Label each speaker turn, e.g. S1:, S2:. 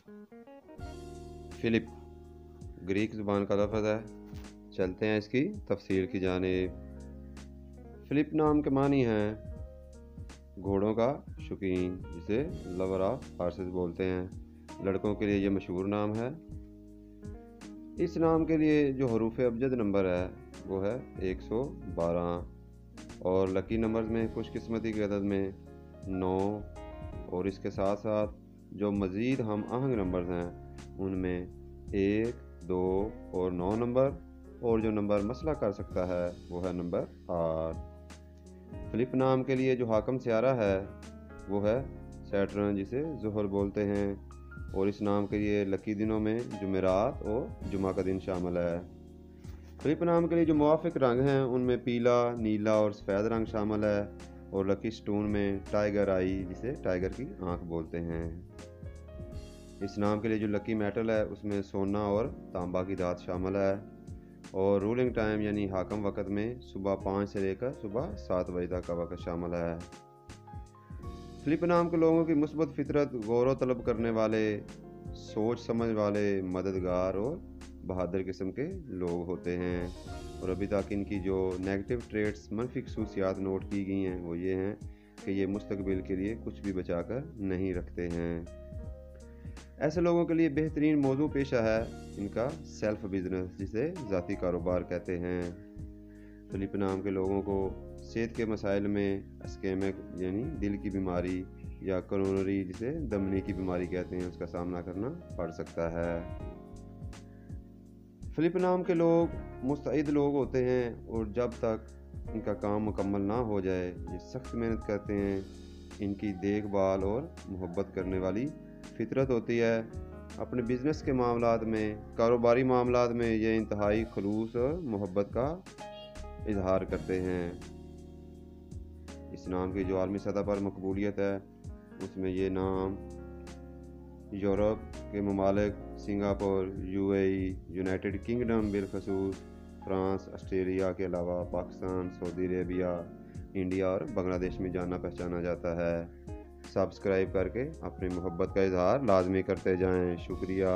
S1: Philip Greek ज़ुबान का लफ्ज़ है। चलते हैं इसकी तफसीर की जानिब। फिलिप नाम के मानी हैं घोड़ों का शौकीन, जिसे लवर ऑफ हॉर्सेस बोलते हैं। लड़कों के लिए ये मशहूर नाम है। इस नाम के लिए जो हरूफ अबजद नंबर है वो है 112 और लकी नंबर्स में खुशकिस्मती की अदद में 9, और इसके साथ साथ जो मज़ीद हम आहंग नंबर्स हैं उनमें 1, 2 और 9 नंबर, और जो नंबर मसला कर सकता है वो है नंबर 8। फिलिप नाम के लिए जो हाकम सियारा है वो है सैटर्न, जिसे ज़ुहर बोलते हैं, और इस नाम के लिए लकी दिनों में जुमेरात और जुमा का दिन शामिल है। फिलिप नाम के लिए जो मुवाफिक रंग हैं उनमें पीला, नीला और सफ़ेद रंग शामिल है, और लकी स्टोन में टाइगर आई, जिसे टाइगर की आंख बोलते हैं। इस नाम के लिए जो लकी मेटल है उसमें सोना और तांबा की धात शामिल है, और रूलिंग टाइम यानी हाकम वक़्त में सुबह 5 से लेकर सुबह 7 बजे तक का वक़्त शामिल है। फिलिप नाम के लोगों की मुस्बत फितरत, गौर तलब करने वाले, सोच समझ वाले, मददगार और बहादुर किस्म के लोग होते हैं, और अभी तक इनकी जो नेगेटिव ट्रेट्स, मनफी खसूसियात नोट की गई हैं वो ये हैं कि ये मुस्तकबिल के लिए कुछ भी बचा कर नहीं रखते हैं। ऐसे लोगों के लिए बेहतरीन मौजू पेशा है इनका सेल्फ बिजनेस, जिसे ज़ाती कारोबार कहते हैं। फिलिप नाम के लोगों को सेहत के मसाइल में अस्केमिक यानी दिल की बीमारी या कोरोनरी, जिसे दमनी की बीमारी कहते हैं, उसका सामना करना पड़ सकता है। फिलिप नाम के लोग मुस्तैद लोग होते हैं, और जब तक इनका काम मुकम्मल ना हो जाए ये सख्त मेहनत करते हैं। इनकी देखभाल और मोहब्बत करने वाली फितरत होती है। अपने बिज़नेस के मामलात में, कारोबारी मामलात में ये इंतहाई खलूस और मोहब्बत का इजहार करते हैं। इस नाम की जो आलमी सतह पर मकबूलियत है उसमें ये नाम यूरोप के ममालिक सिंगापुर, यूएई, यूनाइटेड किंगडम बिलखसूस फ्रांस, ऑस्ट्रेलिया के अलावा पाकिस्तान, सऊदी अरेबिया, इंडिया और बांग्लादेश में जाना पहचाना जाता है। सब्सक्राइब करके अपनी मोहब्बत का इजहार लाजमी करते जाएं। शुक्रिया।